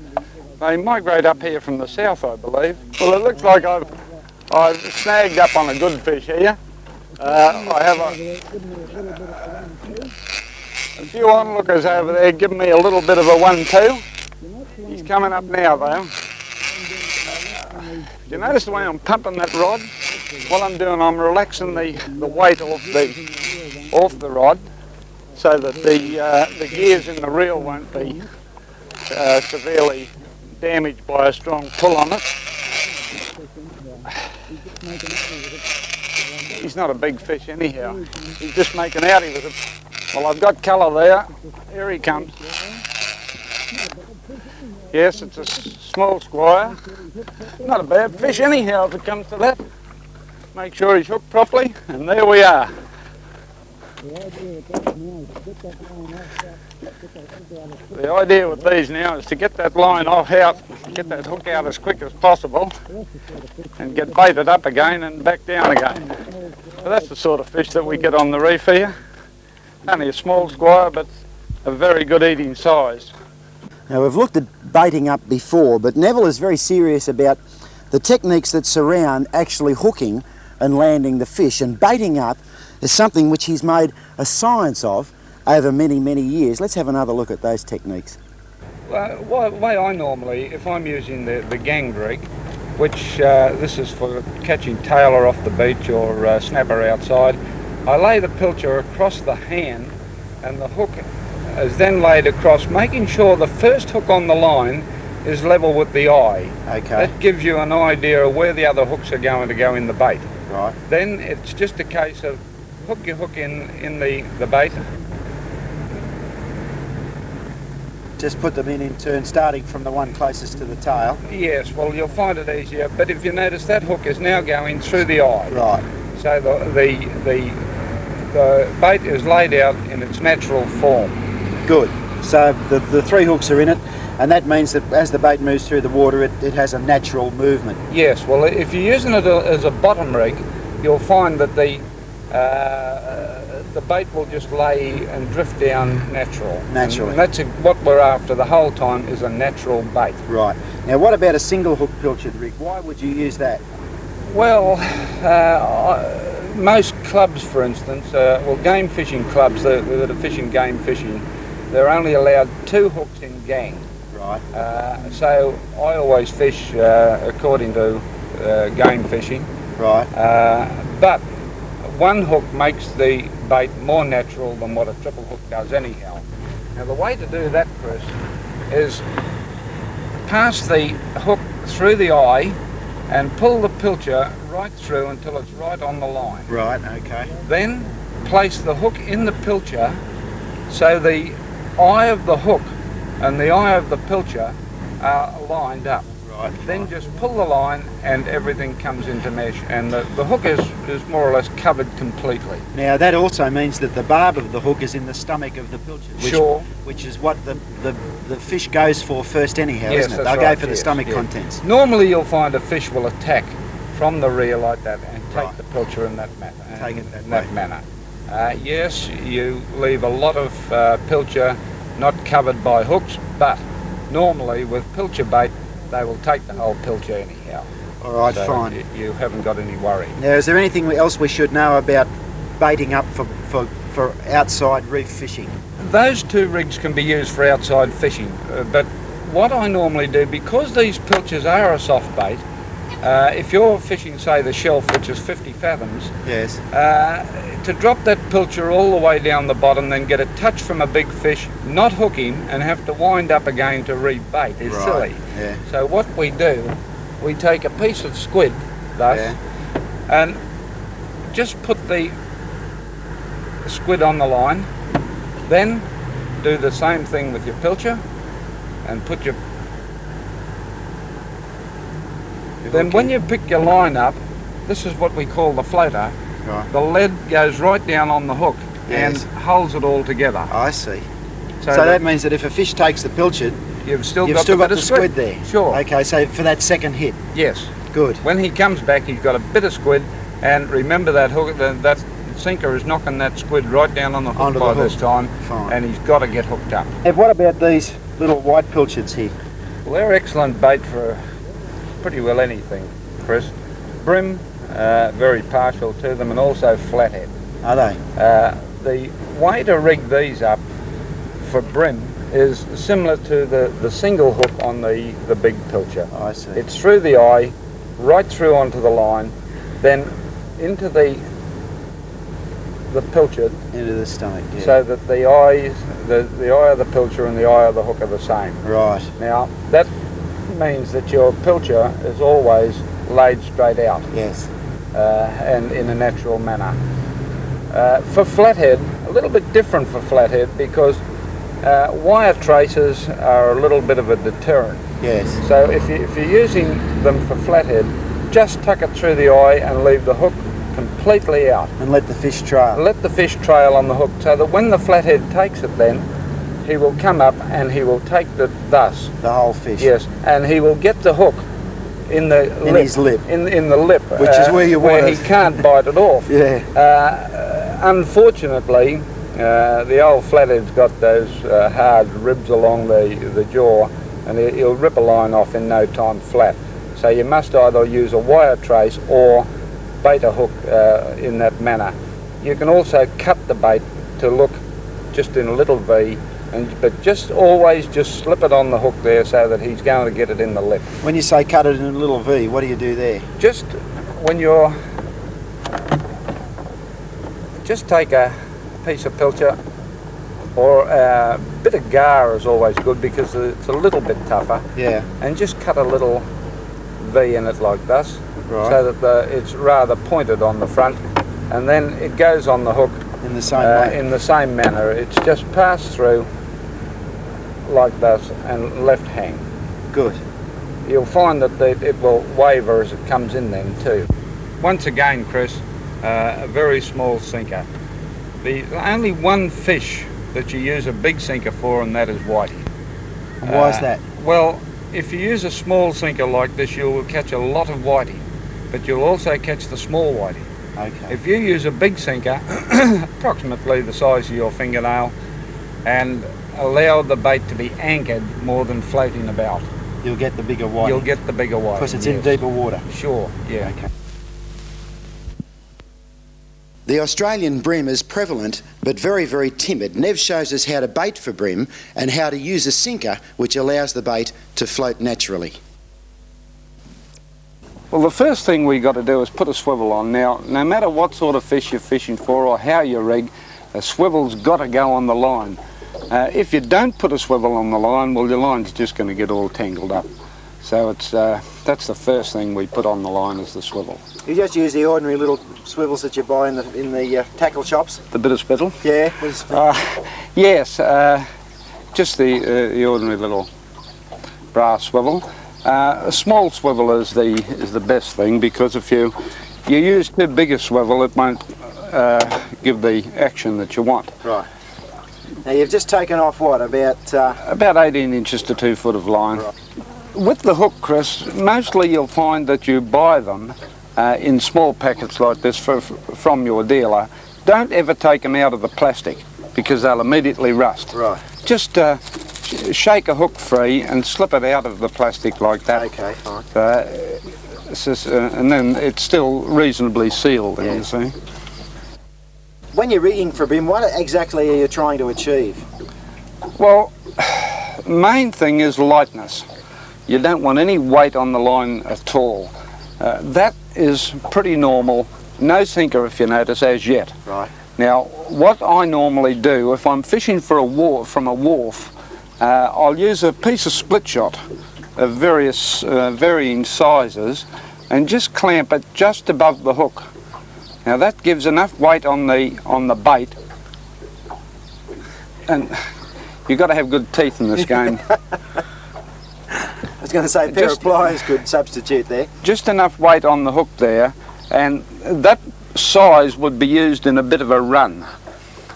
They migrate up here from the south, I believe. Well, it looks like I've snagged up on a good fish here. I have a few onlookers over there giving me a little bit of a 1-2. He's coming up now, though. You notice the way I'm pumping that rod? What I'm doing, I'm relaxing the weight off the rod, so that the gears in the reel won't be severely damaged by a strong pull on it. He's not a big fish anyhow. He's just making out with it. Well, I've got colour there. Here he comes. Yes, it's a small squire. Not a bad fish anyhow if it comes to that. Make sure he's hooked properly, and there we are. The idea with these now is to get that line out, get that hook out as quick as possible, and get baited up again and back down again. So that's the sort of fish that we get on the reef here. Only a small squire, but a very good eating size. Now, we've looked at baiting up before, but Neville is very serious about the techniques that surround actually hooking and landing the fish, and baiting up is something which he's made a science of over many, many years. Let's have another look at those techniques. Well, the way I normally, if I'm using the gang rig, which this is for catching tailor off the beach or snapper outside, I lay the pilcher across the hand, and the hook is then laid across, making sure the first hook on the line is level with the eye. Okay. That gives you an idea of where the other hooks are going to go in the bait. Right. Then it's just a case of hook your hook in the bait. Just put them in turn, starting from the one closest to the tail. Yes, well, you'll find it easier, but if you notice, that hook is now going through the eye. Right. So the bait is laid out in its natural form. Good. So the three hooks are in it, and that means that as the bait moves through the water, it has a natural movement. Yes, well, if you're using it as a bottom rig, you'll find that the bait will just lay and drift down naturally. And that's what we're after the whole time, is a natural bait. Right. Now, what about a single hook pilchard rig? Why would you use that? Well, most clubs, for instance, game fishing clubs that are fishing game fishing, they're only allowed 2 hooks in gang. Right. So I always fish according to game fishing. Right. But one hook makes the bait more natural than what a triple hook does anyhow. Now, the way to do that, Chris, is pass the hook through the eye and pull the pilcher right through until it's right on the line. Right, okay. Then place the hook in the pilcher so the eye of the hook and the eye of the pilcher are lined up. Right. Then just pull the line and everything comes into mesh, and the hook is more or less covered completely. Now, that also means that the barb of the hook is in the stomach of the pilchard. Which is what the fish goes for first anyhow, yes, isn't it? They'll go for the stomach contents. Normally you'll find a fish will attack from the rear like that and take the pilcher in that manner. Take it that manner. Yes, you leave a lot of pilcher not covered by hooks, but normally with pilcher bait they will take the whole pilcher anyhow. All right, so fine. You haven't got any worry. Now, is there anything else we should know about baiting up for outside reef fishing? Those 2 rigs can be used for outside fishing, but what I normally do, because these pilchers are a soft bait, if you're fishing, say, the shelf, which is 50 fathoms, yes, to drop that pilcher all the way down the bottom, then get a touch from a big fish, not hook him, and have to wind up again to rebait is silly. Yeah. So what we do, we take a piece of squid, thus, and just put the squid on the line, then do the same thing with your pilcher, and put your... Then when you pick your line up, this is what we call the floater. Right. The lead goes right down on the hook and holds it all together. I see. So that means that if a fish takes the pilchard, you've still got the squid there. Sure. Okay, so for that second hit. Yes. Good. When he comes back, he's got a bit of squid, and remember that hook, that sinker is knocking that squid right down on the hook by this time, and he's got to get hooked up. And what about these little white pilchards here? Well, they're excellent bait for pretty well anything, Chris. Brim, very partial to them, and also flathead. Are they? The way to rig these up for brim is similar to the single hook on the big pilcher. I see. It's through the eye, right through onto the line, then into the pilcher. Into the stomach, yeah. So that the eye of the pilcher and the eye of the hook are the same. Right. Now, that means that your pilcher is always laid straight out. Yes. And in a natural manner. For flathead, a little bit different for flathead because wire traces are a little bit of a deterrent. Yes. So if you're using them for flathead, just tuck it through the eye and leave the hook completely out. And let the fish trail. Let the fish trail on the hook so that when the flathead takes it then, he will come up and he will take thus. The whole fish. Yes, and he will get the hook in the lip. His lip. In the lip. Which is where you want he can't bite it off. Yeah. Unfortunately, the old flathead's got those hard ribs along the jaw, and he'll rip a line off in no time flat. So you must either use a wire trace or bait a hook in that manner. You can also cut the bait to look just in a little V, but just always just slip it on the hook there so that he's going to get it in the lip. When you say cut it in a little V, what do you do there? Just when you're... Just take a piece of pilcher, or a bit of gar is always good because it's a little bit tougher. Yeah. And just cut a little V in it like this, right, so that it's rather pointed on the front, and then it goes on the hook in the same way. In the same manner. It's just passed through like this and left hang. Good. You'll find that it will waver as it comes in then too. Once again, Chris, a very small sinker. The only one fish that you use a big sinker for, and that is whitey. And why is that? Well, if you use a small sinker like this, you will catch a lot of whitey, but you'll also catch the small whitey. Okay. If you use a big sinker, approximately the size of your fingernail, and allow the bait to be anchored more than floating about, you'll get the bigger whitey. You'll get the bigger whitey. Because it's in deeper water. Sure, yeah. Okay. The Australian bream is prevalent but very, very timid. Nev shows us how to bait for bream and how to use a sinker which allows the bait to float naturally. Well, the first thing we got to do is put a swivel on. Now, no matter what sort of fish you're fishing for or how you rig, a swivel's got to go on the line. If you don't put a swivel on the line, well, your line's just going to get all tangled up. So that's the first thing we put on the line is the swivel. You just use the ordinary little swivels that you buy in the tackle shops? The bit of spittle? Yeah. Yes, just the ordinary little brass swivel. A small swivel is the best thing, because if you use too big a swivel, it won't give the action that you want. Right. Now you've just taken off what, about 18 inches to 2 foot of line. Right. With the hook, Chris, mostly you'll find that you buy them in small packets like this from your dealer. Don't ever take them out of the plastic because they'll immediately rust. Right. Just shake a hook free and slip it out of the plastic like that. Okay, fine. And then it's still reasonably sealed, yeah. You see. When you're rigging for bream, what exactly are you trying to achieve? Well, main thing is lightness. You don't want any weight on the line at all. That is pretty normal. No sinker, if you notice, as yet. Right. Now, what I normally do, if I'm fishing for from a wharf, I'll use a piece of split shot of various varying sizes and just clamp it just above the hook. Now that gives enough weight on the bait, and you've got to have good teeth in this game. I was going to say a pair of pliers could substitute there. Just enough weight on the hook there, and that size would be used in a bit of a run.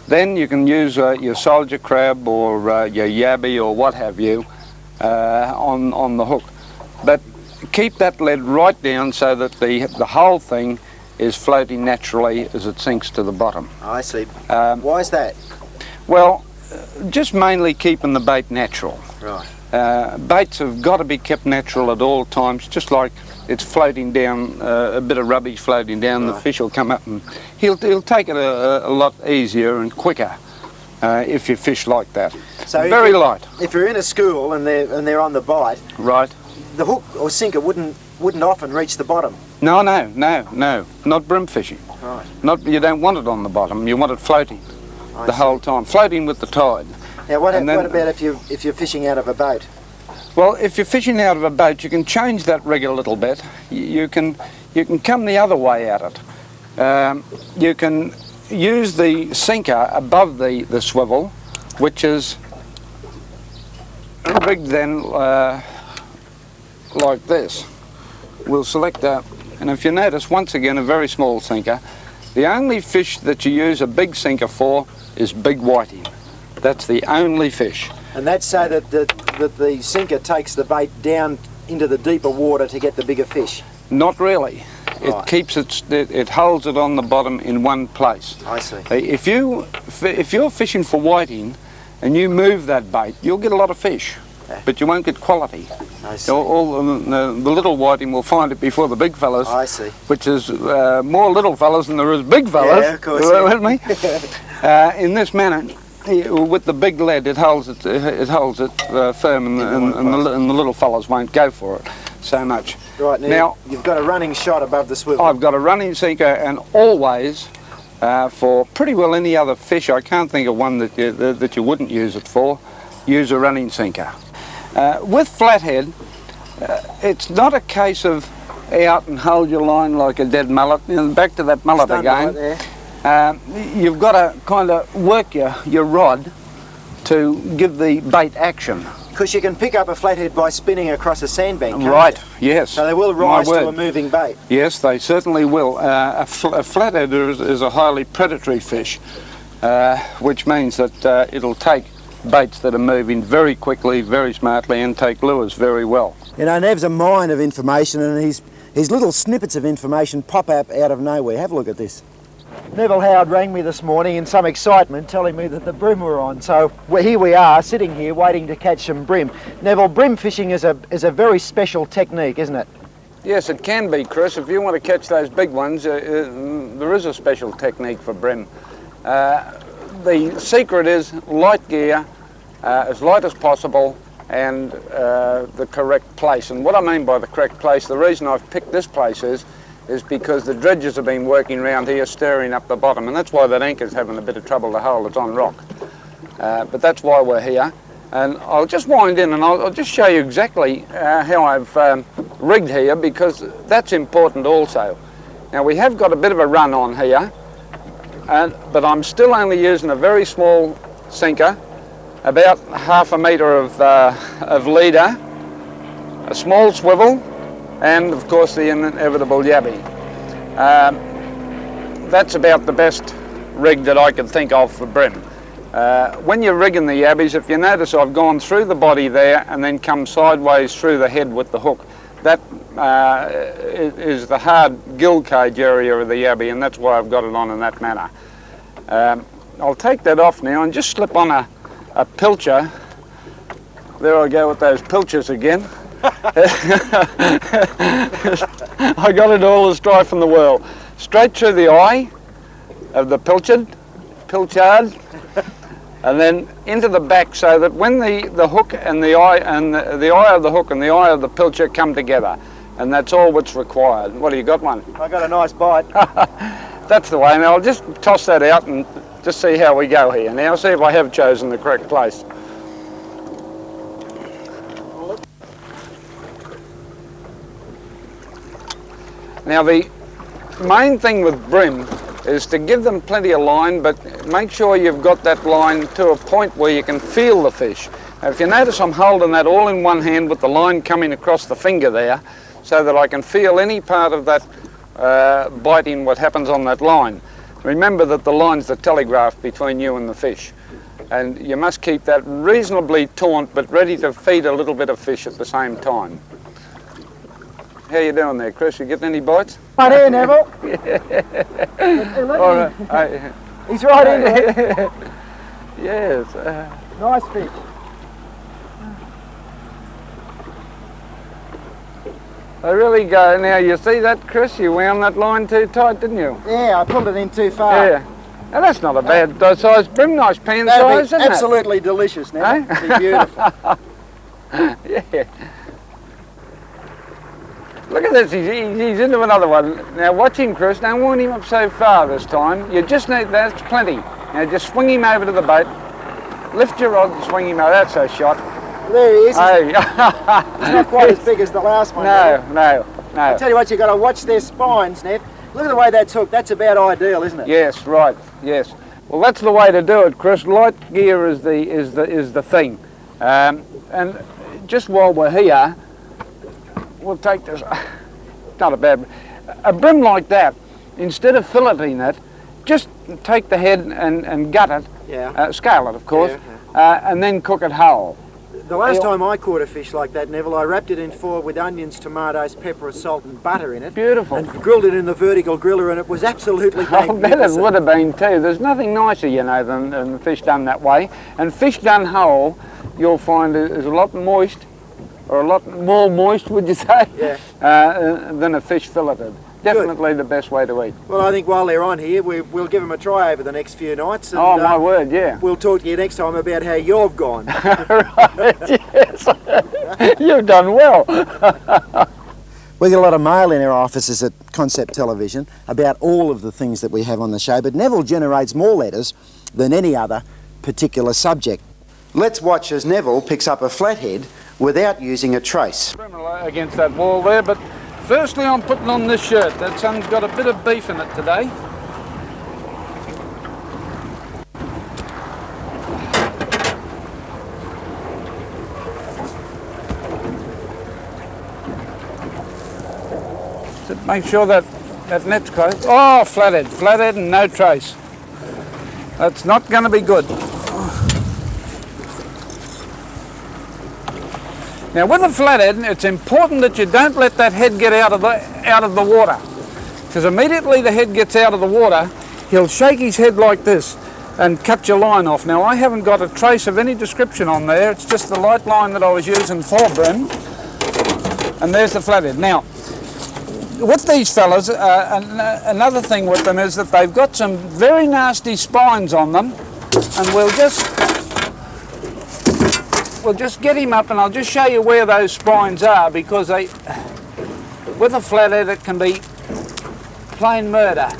Then you can use your soldier crab or your yabby or what have you on the hook. But keep that lead right down so that the whole thing is floating naturally as it sinks to the bottom. I see. Why is that? Well, just mainly keeping the bait natural. Right. Baits have got to be kept natural at all times, just like it's floating down, a bit of rubbish floating down, the fish will come up and he'll take it a lot easier and quicker if you fish like that. So very light. If you're in a school and they're on the bite, right, the hook or sinker wouldn't often reach the bottom. No, not bream fishing. Right. You don't want it on the bottom. You want it floating the whole time, floating with the tide. Now, what about if you're fishing out of a boat? Well, if you're fishing out of a boat, you can change that rig a little bit. You can come the other way at it. You can use the sinker above the swivel, which is rigged then like this. We'll select that, and if you notice, once again, a very small sinker. The only fish that you use a big sinker for is big whiting. That's the only fish. And that's so that the sinker takes the bait down into the deeper water to get the bigger fish? Not really. Right. It keeps it holds it on the bottom in one place. I see. If you're fishing for whiting and you move that bait, you'll get a lot of fish, but you won't get quality. I see. All the little whiting will find it before the big fellas. I see. Which is more little fellas than there is big fellas. Yeah, of course. With me. In this manner, with the big lead, it holds it firm, and the little fellas won't go for it so much. Right, now you've got a running shot above the swivel. I've got a running sinker, and always, for pretty well any other fish, I can't think of one that you wouldn't use it for, use a running sinker. With flathead, it's not a case of out and hold your line like a dead mullet. Back to that mullet again. You've got to kind of work your rod to give the bait action. Because you can pick up a flathead by spinning across a sandbank, can't right, you? Yes. So they will rise to a moving bait. Yes, they certainly will. A flathead is a highly predatory fish, which means that it'll take baits that are moving very quickly, very smartly, and take lures very well. You know, Nev's a mine of information, and his little snippets of information pop up out of nowhere. Have a look at this. Neville Howard rang me this morning in some excitement, telling me that the bream were on. So here we are, sitting here waiting to catch some bream. Neville, bream fishing is a very special technique, isn't it? Yes, it can be, Chris. If you want to catch those big ones, there is a special technique for bream. The secret is light gear, as light as possible, and the correct place. And what I mean by the correct place, the reason I've picked this place is because the dredgers have been working around here stirring up the bottom, and that's why that anchor's having a bit of trouble to hold. It's on rock. But that's why we're here. And I'll just wind in and I'll just show you exactly how I've rigged here, because that's important also. Now, we have got a bit of a run on here, but I'm still only using a very small sinker, about 1/2 metre of leader, a small swivel, and of course the inevitable yabby. That's about the best rig that I can think of for bream. When you're rigging the yabbies, if you notice, I've gone through the body there and then come sideways through the head with the hook. That is the hard gill cage area of the yabby, and that's why I've got it on in that manner. I'll take that off now and just slip on a pilcher. There I go with those pilchers again. I got it all the strife in the world. Straight through the eye of the pilchard, and then into the back, so that when the hook and the eye and the eye of the hook and the eye of the pilcher come together, and that's all what's required. What, do you got one? I got a nice bite. That's the way. Now I'll just toss that out and just see how we go here. Now see if I have chosen the correct place. Now the main thing with bream is to give them plenty of line, but make sure you've got that line to a point where you can feel the fish. Now, if you notice, I'm holding that all in one hand with the line coming across the finger there, so that I can feel any part of that biting what happens on that line. Remember that the line's the telegraph between you and the fish, and you must keep that reasonably taut but ready to feed a little bit of fish at the same time. How you doing there, Chris? You getting any bites? Right here, Neville. All right. He's right into it. Yes. Nice fish. They really go. Now, you see that, Chris? You wound that line too tight, didn't you? Yeah, I pulled it in too far. Yeah. Now, that's not a bad size brim, nice pan That'd size, be isn't absolutely delicious now. Eh? It'd be beautiful. Yeah. Look at this, he's into another one. Now watch him, Chris, don't wind him up so far this time. You just need, that's plenty. Now just swing him over to the boat. Lift your rod and swing him over, that's a shot. There he is. Hey. He's not quite as big as the last one. No. I tell you what, you've got to watch their spines, Nev. Look at the way that's hooked. That's about ideal, isn't it? Yes, right, yes. Well, that's the way to do it, Chris. Light gear is the thing. And just while we're here, we'll take this, not a bad, a brim like that, instead of filleting it, just take the head and gut it, scale it of course, and then cook it whole. The last time I caught a fish like that, Neville, I wrapped it in foil with onions, tomatoes, pepper, salt and butter in it. Beautiful. And grilled it in the vertical griller, and it was absolutely magnificent. I bet it would have been too. There's nothing nicer, you know, than fish done that way. And fish done whole, you'll find is a lot moist, or a lot more moist, would you say, than a fish filleted. Definitely the best way to eat. Well, I think while they're on here, we'll give them a try over the next few nights. And, oh, my word, yeah. We'll talk to you next time about how you've gone. Right, yes. You've done well. We get a lot of mail in our offices at Concept Television about all of the things that we have on the show, but Neville generates more letters than any other particular subject. Let's watch as Neville picks up a flathead without using a trace. Against that wall there, but firstly I'm putting on this shirt. That sun's got a bit of beef in it today. Just make sure that net's closed. Oh, flathead and no trace. That's not going to be good. Now with a flathead, it's important that you don't let that head get out of the water, because immediately the head gets out of the water, he'll shake his head like this and cut your line off. Now I haven't got a trace of any description on there, it's just the light line that I was using for brim, and there's the flathead. Now with these fellas, another thing with them is that they've got some very nasty spines on them, and we'll just get him up and I'll just show you where those spines are, because with a flathead it can be plain murder.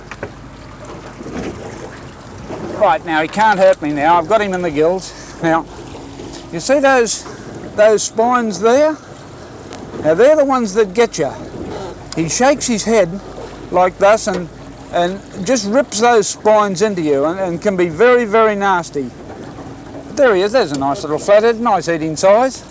Right, now he can't hurt me now, I've got him in the gills. Now, you see those spines there? Now they're the ones that get you. He shakes his head like this and just rips those spines into you and can be very, very nasty. There he is, there's a nice little flathead, nice eating size.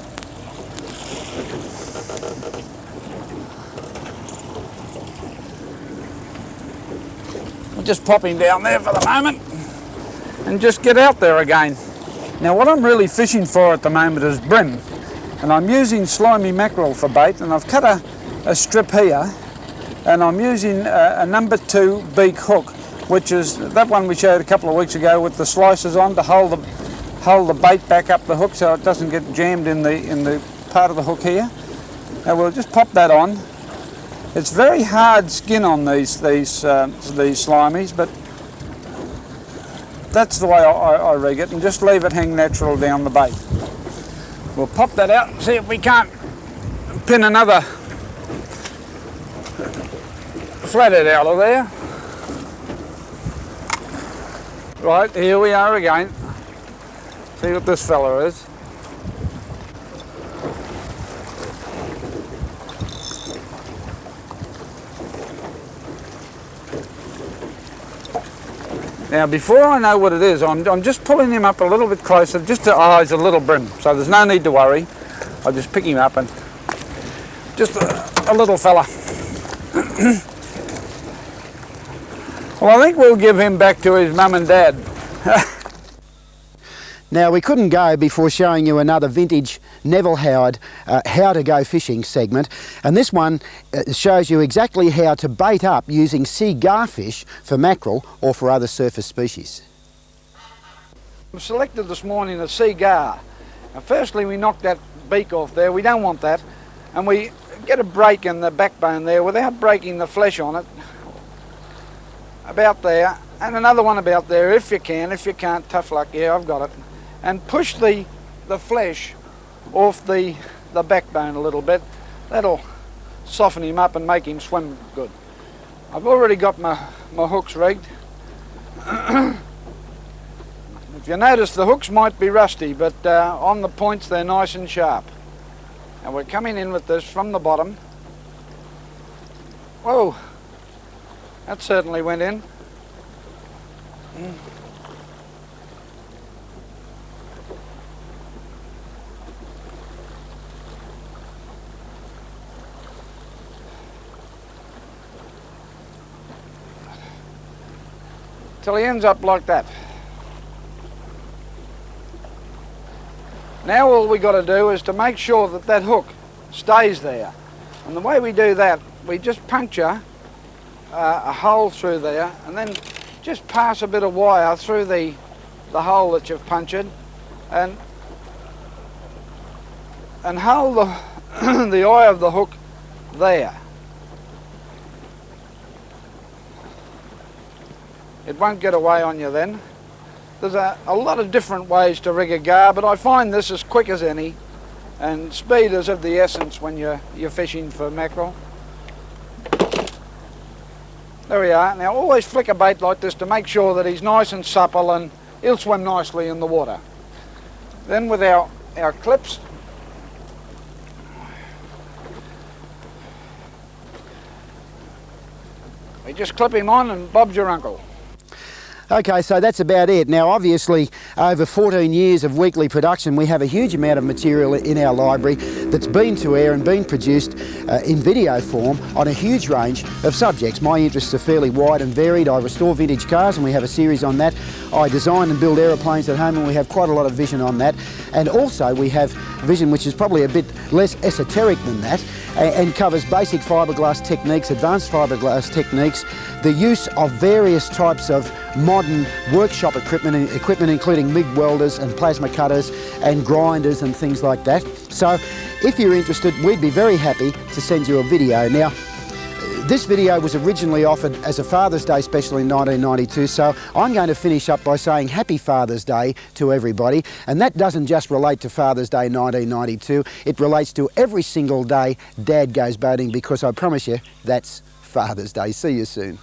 I'll just pop him down there for the moment and just get out there again. Now what I'm really fishing for at the moment is brim, and I'm using slimy mackerel for bait, and I've cut a strip here, and I'm using a number 2 beak hook, which is that one we showed a couple of weeks ago with the slicers on to hold the bait back up the hook so it doesn't get jammed in the part of the hook here. Now we'll just pop that on. It's very hard skin on these slimies, but that's the way I rig it, and just leave it hang natural down the bait. We'll pop that out and see if we can't pin another flathead out of there. Right, here we are again. See what this fella is. Now before I know what it is, I'm just pulling him up a little bit closer, just to, oh, he's a little brim, so there's no need to worry. I'll just pick him up and just a little fella. Well, I think we'll give him back to his mum and dad. Now, we couldn't go before showing you another vintage Nev Howard how to go fishing segment, and this one shows you exactly how to bait up using sea garfish for mackerel or for other surface species. I've selected this morning a sea gar. Now, firstly we knock that beak off there, we don't want that, and we get a break in the backbone there without breaking the flesh on it. About there, and another one about there if you can. If you can't, tough luck, yeah, I've got it. And push the flesh off the backbone a little bit. That'll soften him up and make him swim good. I've already got my hooks rigged. If you notice, the hooks might be rusty, but on the points they're nice and sharp. Now we're coming in with this from the bottom. Whoa, that certainly went in. Till he ends up like that. Now all we got to do is to make sure that that hook stays there. And the way we do that, we just puncture a hole through there and then just pass a bit of wire through the hole that you've punctured and hold the eye of the hook there. It won't get away on you then. There's a lot of different ways to rig a gar, but I find this as quick as any, and speed is of the essence when you're fishing for mackerel. There we are. Now always flick a bait like this to make sure that he's nice and supple and he'll swim nicely in the water. Then with our clips, we just clip him on and Bob's your uncle. Okay, so that's about it. Now, obviously, over 14 years of weekly production, we have a huge amount of material in our library that's been to air and been produced in video form on a huge range of subjects. My interests are fairly wide and varied. I restore vintage cars, and we have a series on that. I design and build aeroplanes at home, and we have quite a lot of vision on that. And also, we have vision which is probably a bit less esoteric than that, and covers basic fiberglass techniques, advanced fiberglass techniques, the use of various types of modern workshop equipment including MIG welders and plasma cutters and grinders and things like that. So if you're interested, we'd be very happy to send you a video. Now, this video was originally offered as a Father's Day special in 1992, so I'm going to finish up by saying Happy Father's Day to everybody. And that doesn't just relate to Father's Day 1992, it relates to every single day Dad goes boating, because I promise you, that's Father's Day. See you soon.